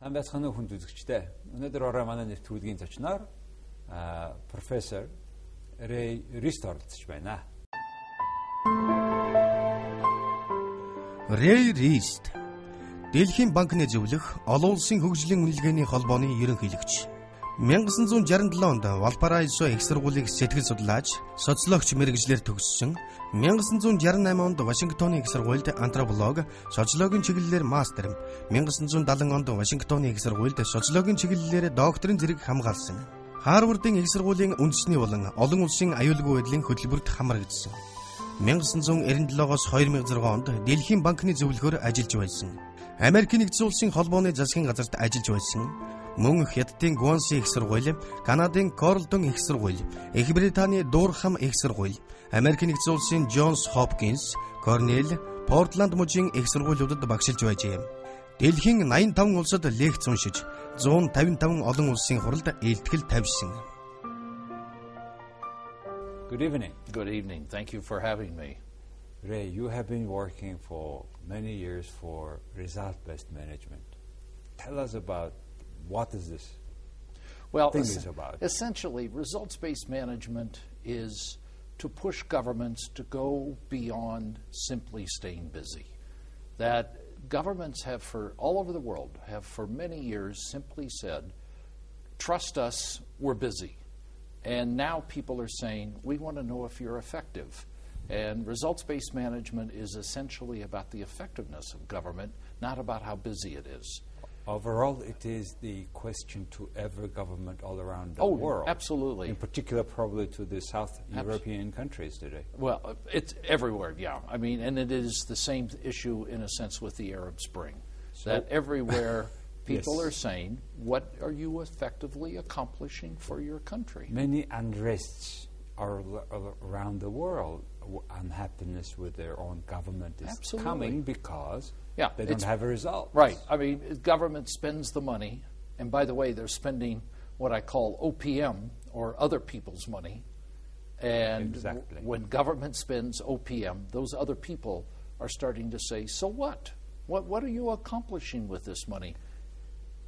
Сайн байцгаана уу хүнд үзэгчтэй. Өнөөдөр орой манай нэвтрүүлгийн зочноор профессор Рей Рист оролцож байна. Рей Рист Дэлхийн банкны зөвлөх Олон улсын хөгжлийн үнэлгээний холбооны ерөнхийлөгч. 1967 онд Валпараисо их сургуулийг сэтгэл судлаач, социологч мэргэжлэр төгссөн. 1968 онд Вашингтоны их сургуульд антрополог, социологийн чиглэлээр мастер, 1970 онд Вашингтоны их сургуульд социологийн чиглэлээр докторийн зэрэг хамгаалсан. Харвардын их сургуулийн үндэсний болон олон улсын аюулгүй байдлын хөтөлбөрт хамрагдсан. 1997-оос 2006 онд Дэлхийн банкны зөвлөхөөр ажиллаж байсан. Америкийн нэгдсэн улсын холбооны засгийн газарт ажиллаж байсан. Мөн Хятадын Гуанси их сургууль, Канадын Корлдон их сургууль, Их Британий Дурхам их сургууль, Америкийн нэгдсэн улсын Джонс Хопкинс, Корнелл, Портланд мужийн их сургуулиудад багшилж байжээ. Дэлхийн 85 улсад лекц уншиж, 155 олон улсын хуралд илтгэл тавьсан. Good evening. Good evening. Thank you for having me. Ray, you have been working for many years for result-based management. Tell us about what is this? Well, is about? Essentially, results-based management is to push governments to go beyond simply staying busy. That governments have all over the world have for many years simply said, trust us, we're busy. And now people are saying, we want to know if you're effective. And results-based management is essentially about the effectiveness of government, not about how busy it is. Overall, it is the question to every government all around the world. Absolutely. In particular, probably to the South European countries today. Well, it's everywhere, yeah. I mean, and it is the same issue in a sense with the Arab Spring. So that everywhere people are saying, what are you effectively accomplishing for your country? Many unrests are around the world. Unhappiness with their own government is coming because they don't have a result. Right. I mean, government spends the money, and by the way, they're spending what I call OPM, or other people's money. And when government spends OPM, those other people are starting to say, so what? What are you accomplishing with this money?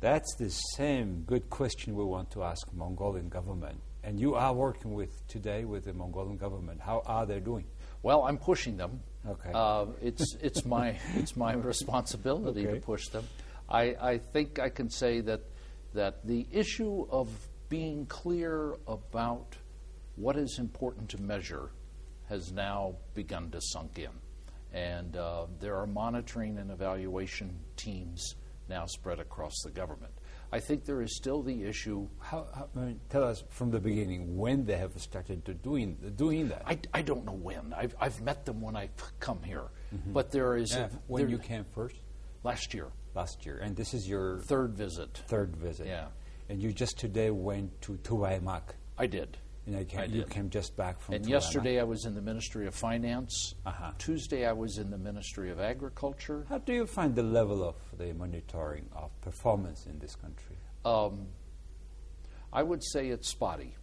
That's the same good question we want to ask Mongolian government. And you are working today with the Mongolian government. How are they doing? Well, I'm pushing them. Okay. It's my responsibility to push them. I think I can say that the issue of being clear about what is important to measure has now begun to sink in, and there are monitoring and evaluation teams now spread across the government. I think there is still the issue. Tell us from the beginning when they have started to doing that. I don't know when. I've met them when I've come here, but there is when you came first. Last year. Last year, and this is your third visit. Third visit. Yeah. And you just today went to Tuwaimak. I did. You came just back from. And Tuwaimak. yesterday I was in the Ministry of Finance. Tuesday I was in the Ministry of Agriculture. How do you find the level of the monitoring of performance in this country? I would say it's spotty.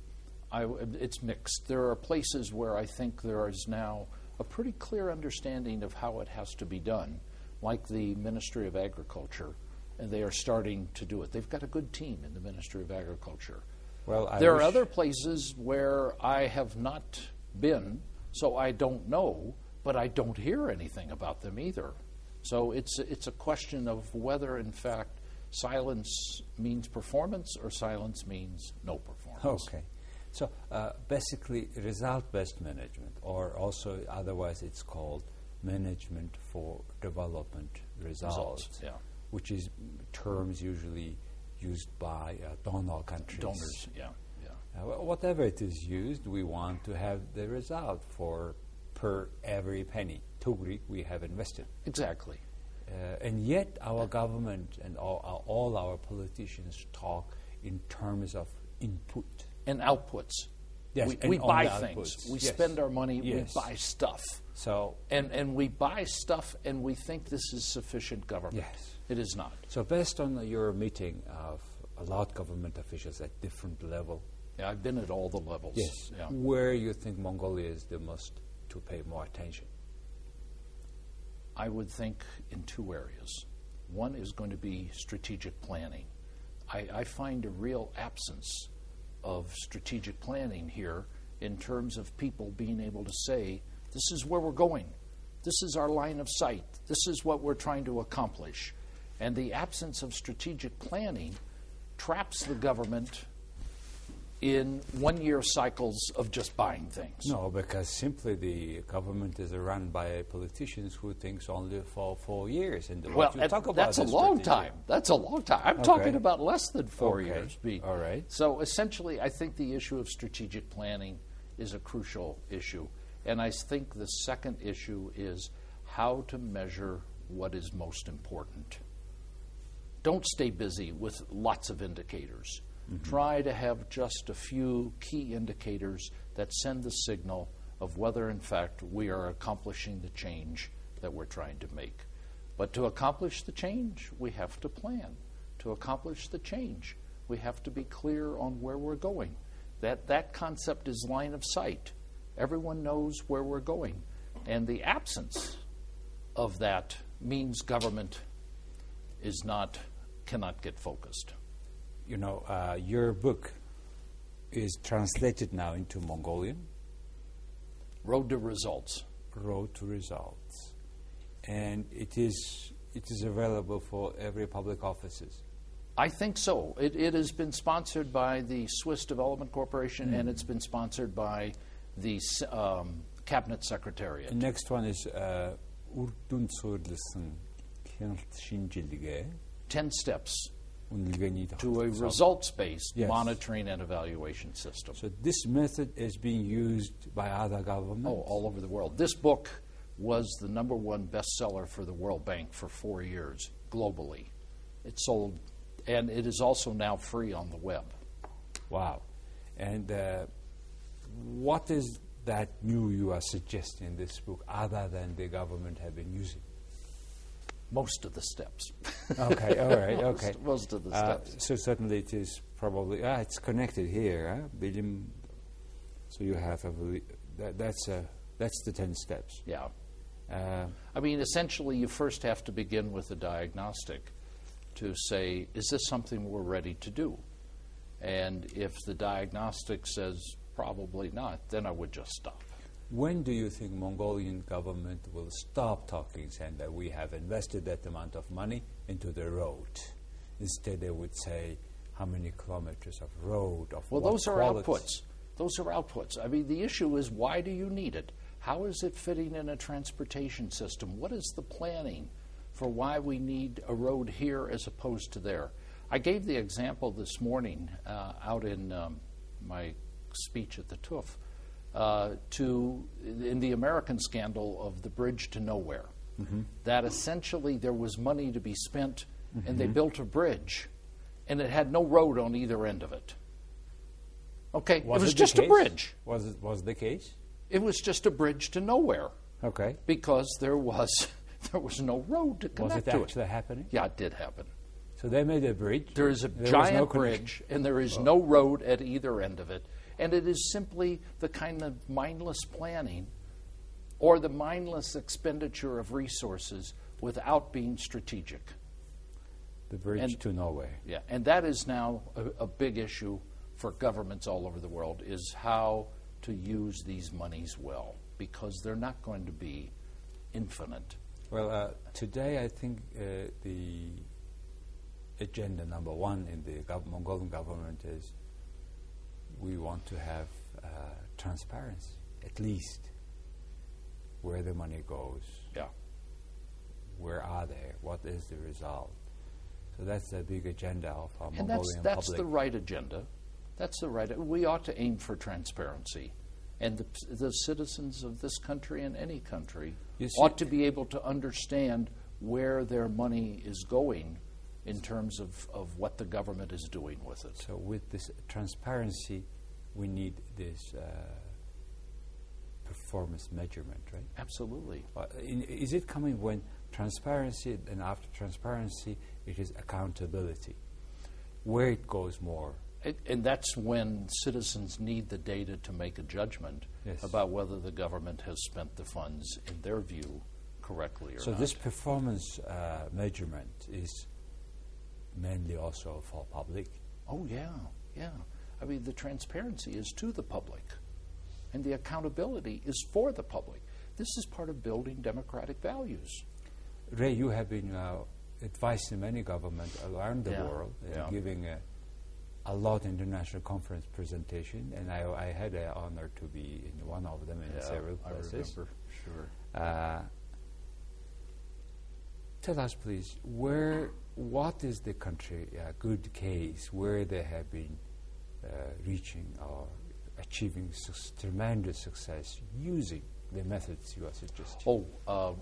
It's mixed. There are places where I think there is now a pretty clear understanding of how it has to be done, like the Ministry of Agriculture, and they are starting to do it. They've got a good team in the Ministry of Agriculture. Well, there are other places where I have not been, so I don't know, but I don't hear anything about them either. So it's a question of whether, in fact, silence means performance or silence means no performance. Okay. So basically, result-based management, or also otherwise it's called management for development results, which is terms usually used by donor countries. Donors, yeah. Whatever it is used, we want to have the result per every penny, tugrik we have invested. Exactly. And yet our government and all our politicians talk in terms of input. And outputs. Yes, we buy things. We spend our money, we buy stuff. So and we buy stuff and we think this is sufficient government. Yes. It is not. So based on your meeting of a lot of government officials at different level. Yeah, I've been at all the levels. Yes. Yeah. Where you think Mongolia is the most to pay more attention? I would think in two areas. One is going to be strategic planning. I find a real absence of strategic planning here in terms of people being able to say, this is where we're going. This is our line of sight. This is what we're trying to accomplish. And the absence of strategic planning traps the government in one-year cycles of just buying things. No, because simply the government is run by politicians who thinks only for 4 years. And well, that's a long time. That's a long time. I'm talking about less than 4 years. All right. So essentially, I think the issue of strategic planning is a crucial issue. And I think the second issue is how to measure what is most important. Don't stay busy with lots of indicators. Mm-hmm. Try to have just a few key indicators that send the signal of whether, in fact, we are accomplishing the change that we're trying to make. But to accomplish the change, we have to plan. To accomplish the change, we have to be clear on where we're going. That concept is line of sight. Everyone knows where we're going. And the absence of that means government cannot get focused. You know, your book is translated now into Mongolian. Road to Results. Road to Results. And it is available for every public offices. I think so. It has been sponsored by the Swiss Development Corporation, and it's been sponsored by the Cabinet Secretariat. The next one is Urduнд суурилсан хяналт шинжилгээ. 10 steps Үнэлгээний to a results-based monitoring and evaluation system. So this method is being used by other governments? Oh, all over the world. This book was the #1 bestseller for the World Bank for 4 years globally. It sold, and it is also now free on the web. Wow. And what is that new you are suggesting in this book other than the government have been using? Most of the steps. Okay, all right, okay. Most of the steps. So certainly it is probably, it's connected here. So you have that's the 10 steps. Yeah. I mean, essentially you first have to begin with a diagnostic to say, is this something we're ready to do? And if the diagnostic says probably not, then I would just stop. When do you think Mongolian government will stop talking, saying that we have invested that amount of money into the road? Instead, they would say how many kilometers of road, of what those are quality. outputs. Those are outputs. I mean, the issue is, why do you need it? How is it fitting in a transportation system? What is the planning for why we need a road here as opposed to there? I gave the example this morning out in my speech at the TUF. In the American scandal of the bridge to nowhere, that essentially there was money to be spent, and they built a bridge, and it had no road on either end of it. Okay, it was just a bridge. Was the case? It was just a bridge to nowhere. Okay, because there was no road to connect to it. Was it actually happening? Yeah, it did happen. So they made a bridge. There is a giant bridge, and there is no road at either end of it. And it is simply the kind of mindless planning or the mindless expenditure of resources without being strategic. The bridge to nowhere. Yeah, and that is now a big issue for governments all over the world, is how to use these monies well, because they're not going to be infinite. Well, today I think the agenda #1 in the Mongolian government is we want to have transparency, at least where the money goes. Yeah. Where are they? What is the result? So that's a big agenda of our Mongolian public. And that's the right agenda. That's the right. We ought to aim for transparency. And the citizens of this country and any country ought to be able to understand where their money is going in terms of what the government is doing with it. So with this transparency, we need this performance measurement, right? Absolutely. Is it coming when transparency, and after transparency, it is accountability? Where it goes more? And that's when citizens need the data to make a judgment about whether the government has spent the funds, in their view, correctly or so not. this performance measurement is mainly also for public? Oh, yeah. I mean, the transparency is to the public, and the accountability is for the public. This is part of building democratic values. Ray, you have been advising many governments around the world, giving a lot international conference presentation, and I had the honor to be in one of them in several places. I remember, sure. Tell us, please, what is the country good case where they have been reaching or achieving tremendous success using the methods you are suggesting?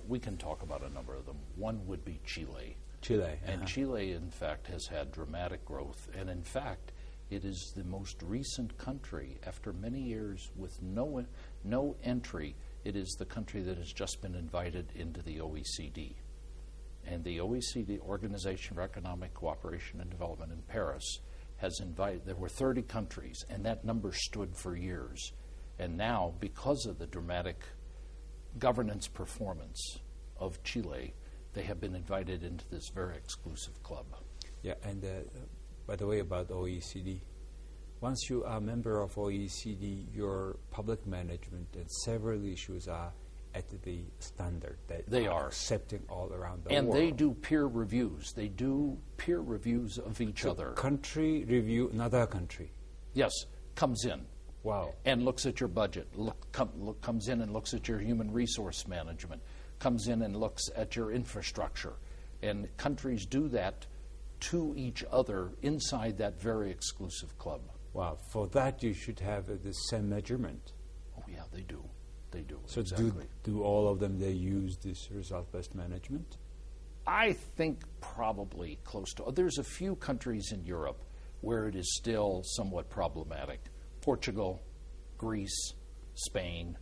We can talk about a number of them. One would be Chile. Chile. And Chile, in fact, has had dramatic growth. And in fact, it is the most recent country, after many years with no entry, it is the country that has just been invited into the OECD. And the OECD, Organization for Economic Cooperation and Development in Paris, has invited, there were 30 countries, and that number stood for years. And now, because of the dramatic governance performance of Chile, they have been invited into this very exclusive club. Yeah, and by the way, about OECD, once you are a member of OECD, your public management and several issues are at the standard that they are accepting all around the and world. And they do peer reviews. They do peer reviews of each other. Country review, another country. Yes, comes in. Wow. And looks at your budget, comes in and looks at your human resource management, comes in and looks at your infrastructure. And countries do that to each other inside that very exclusive club. Wow. For that, you should have the same measurement. Oh, yeah, they do. They do. So exactly. do all of them, they use this result-based management? I think probably close to. There's a few countries in Europe where it is still somewhat problematic. Portugal, Greece, Spain.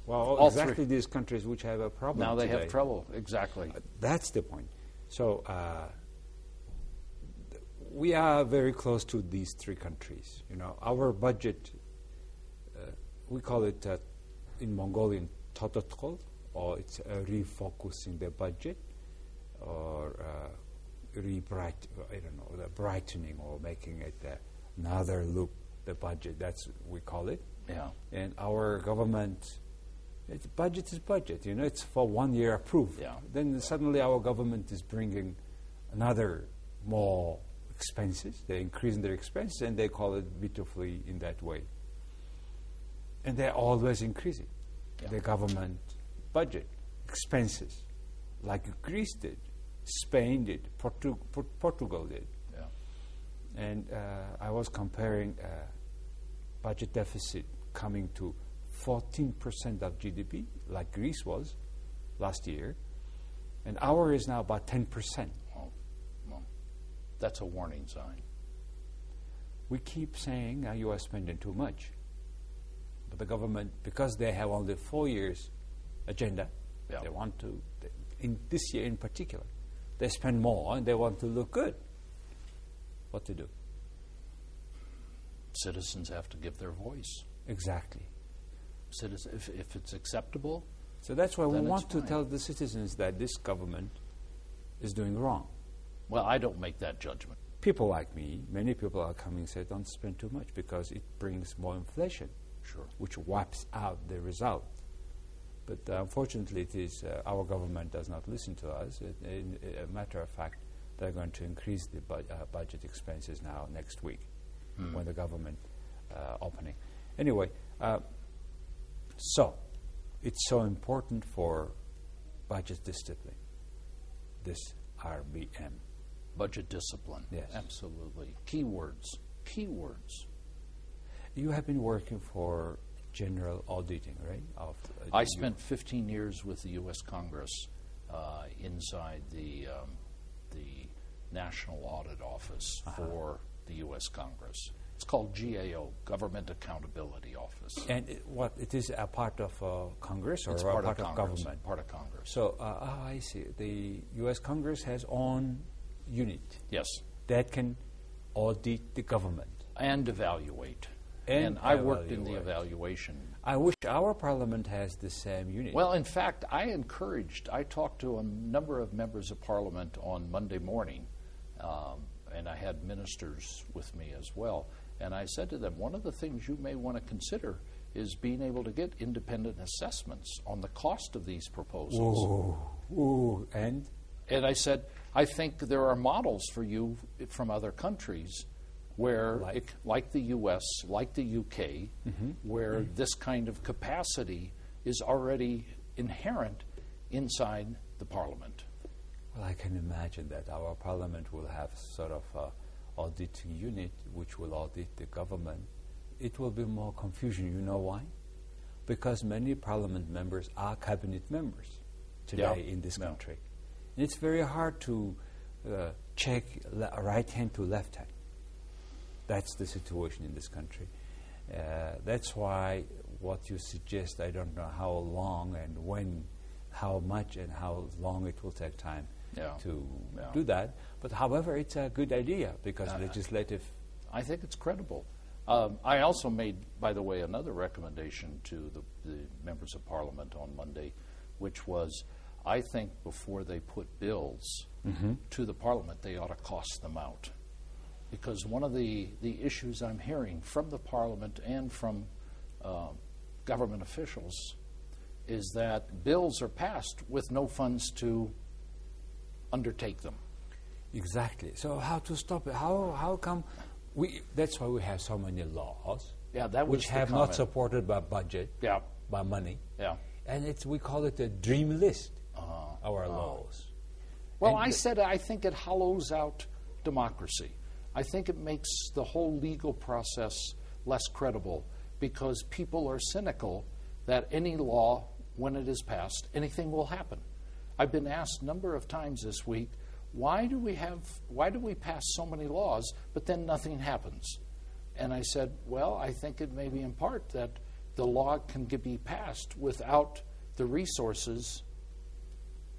Well, exactly these countries which have a problem now they today. have trouble, exactly. That's the point. So we are very close to these three countries. You know, our budget, we call it in Mongolian tototol, or it's refocusing the budget, or the brightening, or making it another look. The budget, that's we call it. Yeah. And our government, budget is budget. You know, it's for 1 year approved. Yeah. Then suddenly our government is bringing another more expenses. They're increasing their expenses, and they call it beautifully in that way. And they're always increasing the government budget expenses, like Greece did, Spain did, Portugal did. Yeah. And I was comparing budget deficit coming to 14% of GDP, like Greece was last year, and ours is now about 10%. Well, that's a warning sign. We keep saying you are spending too much. But the government, because they have only 4 years agenda, they want to, in this year in particular, they spend more and they want to look good. What to do? Citizens have to give their voice. Exactly. If it's acceptable. So that's why we want to tell the citizens that this government is doing wrong. Well, I don't make that judgment. People like me, many people are coming and say, don't spend too much because it brings more inflation. Sure. Which wipes out the result. But unfortunately, it is our government does not listen to us. In a matter of fact, they're going to increase the budget expenses now next week when the government opening. Anyway, so it's so important for budget discipline, this RBM. Budget discipline. Yes. Absolutely. Keywords. You have been working for general auditing, right? I spent 15 years with the U.S. Congress inside the National Audit Office for the U.S. Congress. It's called GAO, Government Accountability Office. And it is a part of Congress or it's a part of government? Part of Congress. So, I see. The U.S. Congress has own unit. Yes. That can audit the government. And evaluate. And I worked in the evaluation. I wish our parliament has the same unit. Well, in fact, I talked to a number of members of parliament on Monday morning, and I had ministers with me as well. And I said to them, one of the things you may want to consider is being able to get independent assessments on the cost of these proposals. And I said, I think there are models for you from other countries where, like the U.S., like the U.K., where this kind of capacity is already inherent inside the parliament. Well, I can imagine that our parliament will have sort of an auditing unit which will audit the government. It will be more confusion. You know why? Because many parliament members are cabinet members today in this country. And it's very hard to check right hand to left hand. That's the situation in this country. That's why what you suggest, I don't know how long and when, how much and how long it will take time to do that. But however, it's a good idea because legislative... I think it's credible. I also made, by the way, another recommendation to the members of Parliament on Monday, which was, I think before they put bills to the Parliament, they ought to cost them out. Because one of the issues I'm hearing from the Parliament and from government officials is that bills are passed with no funds to undertake them. Exactly. So how to stop it? How come that's why we have so many laws which have not supported by budget, by money. And we call it a dream list, our laws. Well, I think it hollows out democracy. I think it makes the whole legal process less credible because people are cynical that any law, when it is passed, anything will happen. I've been asked a number of times this week, why do we pass so many laws, but then nothing happens? And I said, well, I think it may be in part that the law can be passed without the resources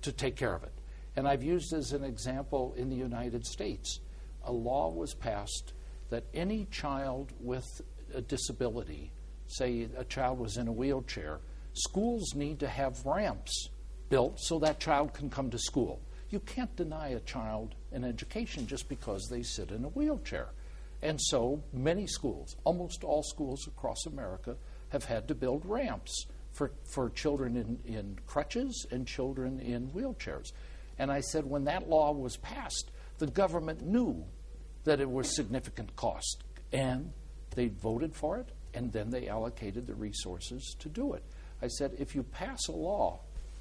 to take care of it. And I've used as an example in the United States, a law was passed that any child with a disability, say a child was in a wheelchair, schools need to have ramps built so that child can come to school. You can't deny a child an education just because they sit in a wheelchair. And so many schools, almost all schools across America, have had to build ramps for children in crutches and children in wheelchairs. And I said when that law was passed, the government knew that it was significant cost, and they voted for it, and then they allocated the resources to do it. I said, if you pass a law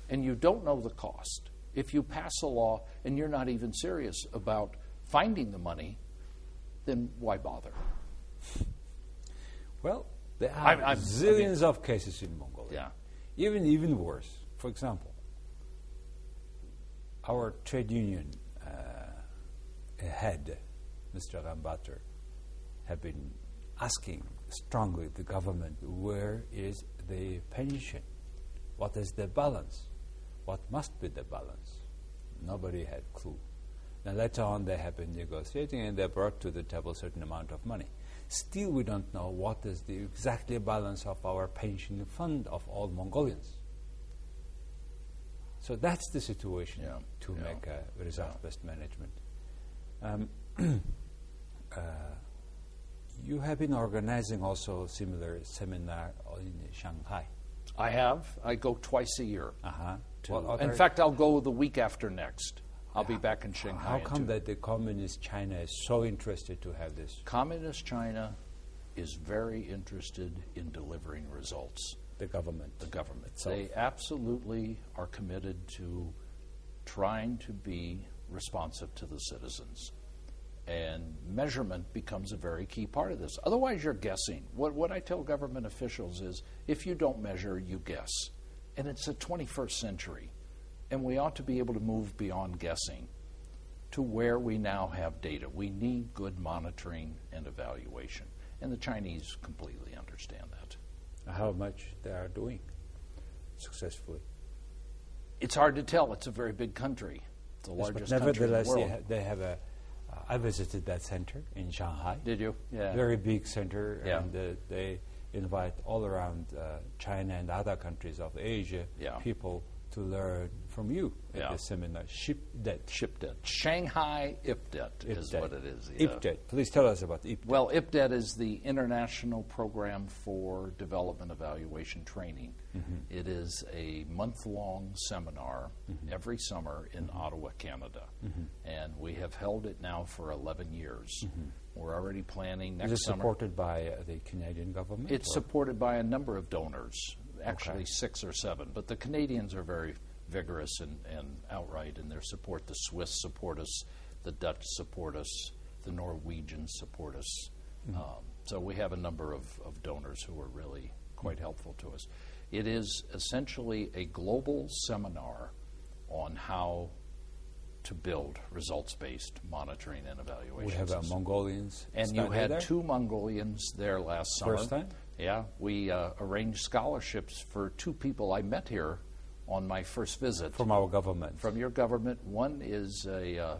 and you don't know the cost, if you pass a law and you're not even serious about finding the money, then why bother? Well, there are zillions of cases in Mongolia. Even worse. For example, our trade union head, Mr. Rambater, have been asking strongly the government, where is the pension? What is the balance? What must be the balance? Nobody had a clue. Now later on they have been negotiating and they brought to the table a certain amount of money. Still we don't know what is the exactly balance of our pension fund of all Mongolians. So that's the situation to make a result-based management. You have been organizing also a similar seminar in Shanghai. I have. I go twice a year. In fact, I'll go the week after next. I'll be back in Shanghai. How come that the Communist China is so interested to have this? Communist China is very interested in delivering results. The government. They absolutely are committed to trying to be responsive to the citizens. And measurement becomes a very key part of this. Otherwise, you're guessing. What I tell government officials is, if you don't measure, you guess. And it's the 21st century. And we ought to be able to move beyond guessing to where we now have data. We need good monitoring and evaluation. And the Chinese completely understand that. How much they are doing successfully? It's hard to tell. It's a very big country. It's the largest country in the world. Nevertheless, they have a I visited that center in Shanghai. Did you? Yeah. Very big center, Yeah. and they invite all around China and other countries of Asia people to learn from you at the seminar. SHIPDET. Shanghai IPDET is what it is. Yeah. IPDET. Please tell us about IPDET. Well, IPDET is the International Program for Development Evaluation Training. It is a month-long seminar every summer in Ottawa, Canada. And we have held it now for 11 years. We're already planning next summer. Is it supported by the Canadian government? It's supported by a number of donors, actually 6 or 7. But the Canadians are very vigorous and outright in their support. The Swiss support us, the Dutch support us, the Norwegians support us. So we have a number of donors who are really quite helpful to us. It is essentially a global seminar on how to build results-based monitoring and evaluation. We have Mongolians. And you had 2 Mongolians there last summer. First time? Yeah. We arranged scholarships for 2 people I met here on my first visit. From our government. From your government. One is a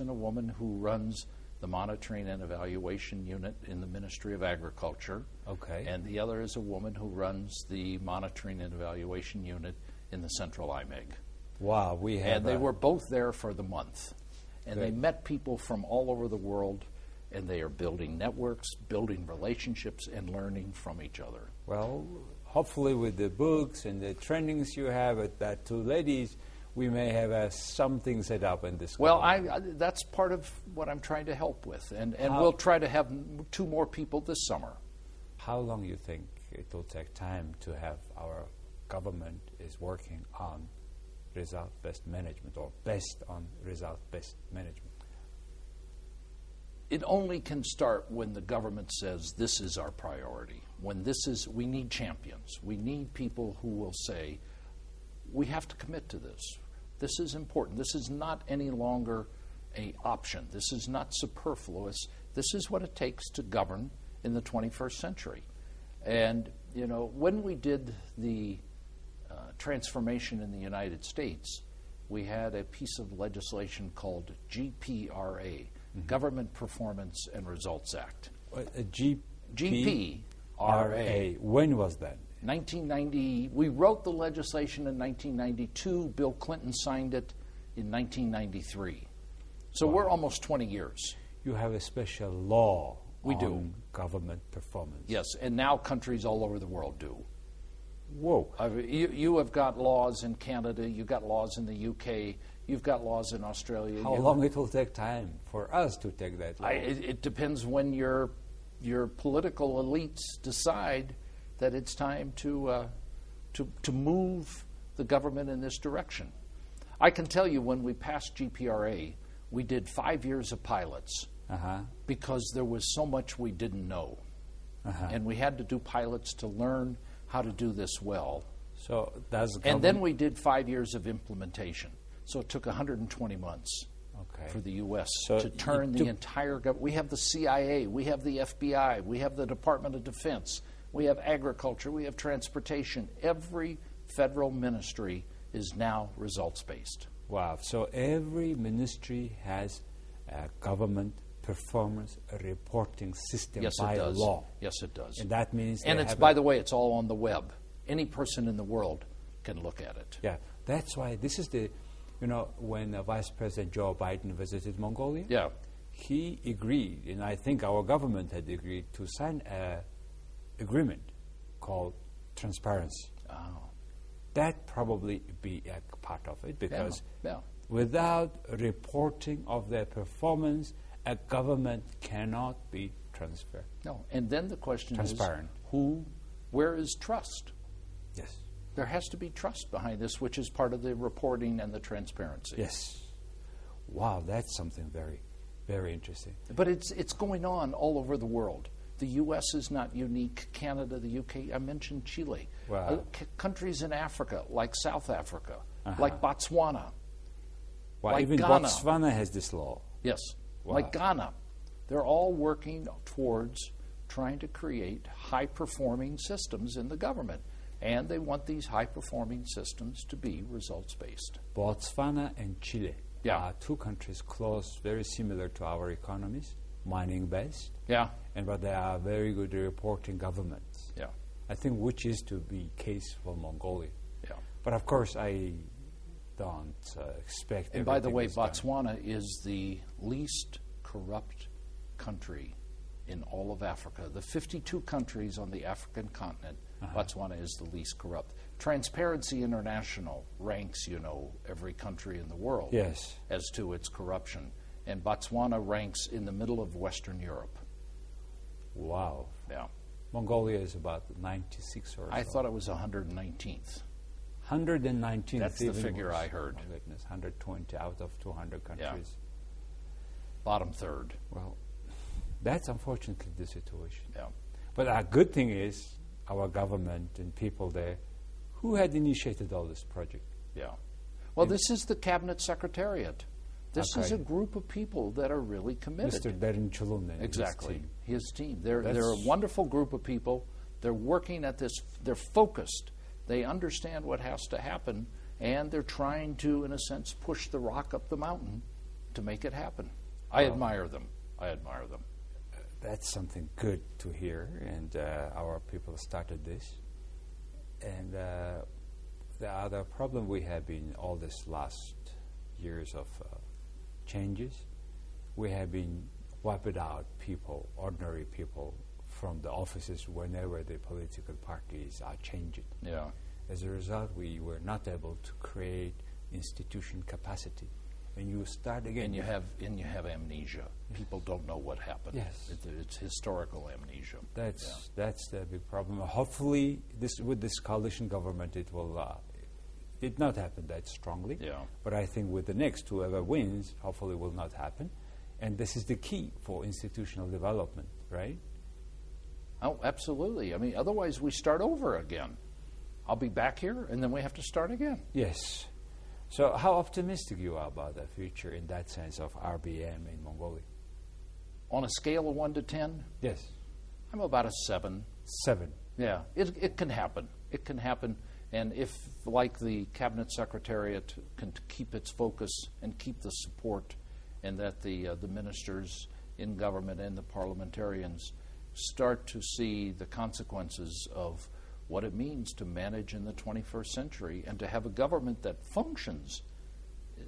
woman who runs the Monitoring and Evaluation Unit in the Ministry of Agriculture. Okay. And the other is a woman who runs the Monitoring and Evaluation Unit in the Central IMEG. Wow, we have. And they were both there for the month. And they met people from all over the world, and they are building networks, building relationships, and learning from each other. Well, hopefully with the books and the trainings you have at that 2 ladies, we may have something set up in this. Well, that's part of what I'm trying to help with. And we'll try to have 2 more people this summer. How long do you think it will take time to have our government is working on result-based management or based on result-based management? It only can start when the government says this is our priority. When we need champions. We need people who will say, we have to commit to this. This is important. This is not any longer an option. This is not superfluous. This is what it takes to govern in the 21st century. And, you know, when we did the transformation in the United States, we had a piece of legislation called GPRA, Government Performance and Results Act. GPRA. When was that? 1990. We wrote the legislation in 1992. Bill Clinton signed it in 1993. So we're almost 20 years. You have a special law we on do. Government performance. Yes, and now countries all over the world do. Whoa. You have got laws in Canada, you've got laws in the UK, you've got laws in Australia. How long it will take time for us to take that law? It depends when your political elites decide that it's time to move the government in this direction. I can tell you when we passed GPRA, we did 5 years of pilots because there was so much we didn't know. And we had to do pilots to learn how to do this well. So and then we did 5 years of implementation. So it took 120 months for the U.S. to turn the entire government. We have the CIA, we have the FBI, we have the Department of Defense, we have agriculture, we have transportation. Every federal ministry is now results-based. Wow. So every ministry has a government performance reporting system by law. Yes, it does. And that means... And it's, by the way, it's all on the web. Any person in the world can look at it. Yeah. That's why this is the... You know, when Vice President Joe Biden visited Mongolia, he agreed, and I think our government had agreed, to sign an agreement called transparency. That probably be a part of it, because without reporting of their performance, a government cannot be transparent. No, and then the question is, where is trust? Yes. There has to be trust behind this, which is part of the reporting and the transparency. Yes. Wow, that's something very, very interesting. But it's going on all over the world. The U.S. is not unique. Canada, the UK, I mentioned Chile. Wow. Countries in Africa, like South Africa, like Botswana. Wow, like even Ghana. Botswana has this law. Yes. Wow. Like Ghana. They're all working towards trying to create high-performing systems in the government. And they want these high-performing systems to be results-based. Botswana and Chile. Yeah. Two countries close, very similar to our economies, mining-based. Yeah. But they are very good at reporting governments. Yeah. I think which is to be case for Mongolia. Yeah. But of course, I don't expect. And by the way, everything is done. Botswana is the least corrupt country in all of Africa. The 52 countries on the African continent, Botswana is the least corrupt. Transparency International ranks, every country in the world Yes. as to its corruption. And Botswana ranks in the middle of Western Europe. Wow. Yeah. Mongolia is about 96 or so. I thought it was 119th. 119. That's the figure I heard. Oh, goodness, 120 out of 200 countries. Bottom third. Well, that's unfortunately the situation. Yeah. But a good thing is our government and people there who had initiated all this project. Yeah. Well, this is the Cabinet Secretariat. This is a group of people that are really committed. Mr. Derin Chulun and Exactly. his team. They're a wonderful group of people. They're working at this. They're focused. They understand what has to happen, and they're trying to, in a sense, push the rock up the mountain to make it happen. I admire them. That's something good to hear, and our people started this. And the other problem we have been all this last years of changes, we have been wiped out people, ordinary people, from the offices whenever the political parties are changing. Yeah. As a result, we were not able to create institution capacity. And you start again. And you have amnesia. People don't know what happened. Yes. It's historical amnesia. That's the big problem. Hopefully, with this coalition government, it will did not happen that strongly. Yeah. But I think with the next, whoever wins, hopefully will not happen. And this is the key for institutional development, right? Oh, absolutely. I mean, otherwise we start over again. I'll be back here, and then we have to start again. Yes. So how optimistic you are about the future in that sense of RBM in Mongolia? On a scale of 1 to 10? Yes. I'm about a 7. 7. Yeah, it can happen. It can happen. And if, like the Cabinet Secretariat, can keep its focus and keep the support, and that the ministers in government and the parliamentarians start to see the consequences of what it means to manage in the 21st century and to have a government that functions.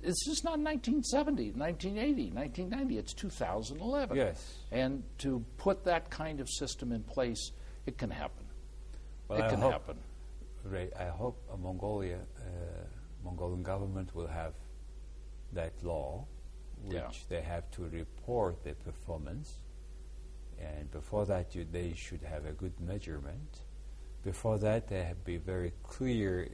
It's just not 1970, 1980, 1990. It's 2011. Yes. And to put that kind of system in place, it can happen. Well, it can happen. Ray, I hope Mongolian government will have that law, which they have to report their performance. And before that, they should have a good measurement. Before that, they have to be very clear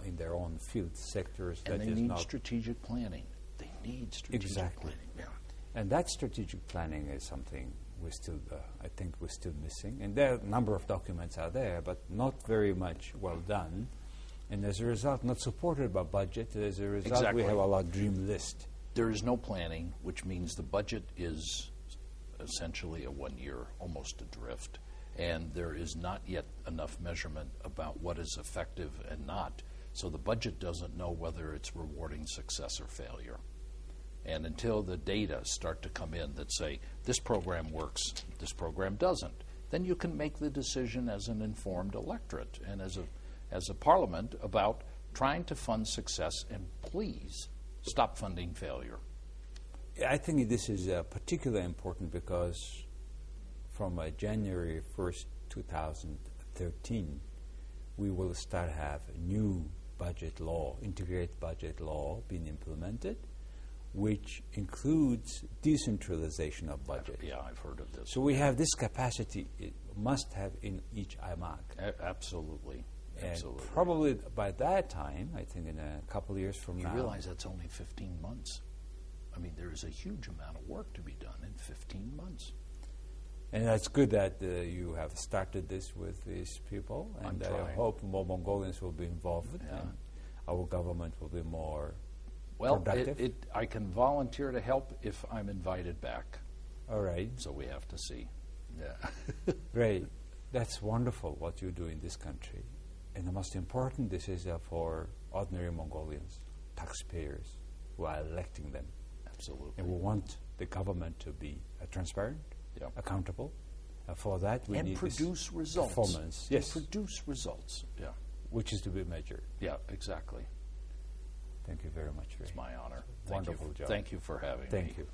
in their own field sectors. And they need strategic planning. They need strategic planning. Yeah. And that strategic planning is something we're still, I think we're still missing. And there are a number of documents out there, but not very much well done. And as a result, not supported by budget. As a result, we have a lot of dream list. There is no planning, which means the budget is essentially a 1 year, almost adrift. And there is not yet enough measurement about what is effective and not. So the budget doesn't know whether it's rewarding success or failure. And until the data start to come in that say, this program works, this program doesn't, then you can make the decision as an informed electorate and as a parliament about trying to fund success, and please stop funding failure. I think this is particularly important because from January 1st, 2013, we will start have a new budget law, integrated budget law being implemented, which includes decentralization of budget. Yeah, I've heard of this. So we have this capacity, it must have in each IMAC. Absolutely. And Absolutely. probably by that time, I think in a couple of years from now. You realize that's only 15 months. I mean, there is a huge amount of work to be done in 15 months. And that's good that you have started this with these people. And I hope more Mongolians will be involved. Yeah. And our government will be more productive. I can volunteer to help if I'm invited back. All right. So we have to see. Yeah. Ray, that's wonderful what you do in this country. And the most important, this is for ordinary Mongolians, taxpayers, while electing them. Absolutely. And we want the government to be transparent, accountable. For that, we need produce results. Performance. Yes. Produce results. Yeah. Which is to be measured. Yeah, exactly. Thank you very much, Ray. It's my honor. Wonderful job. Thank you for having me. Thank you.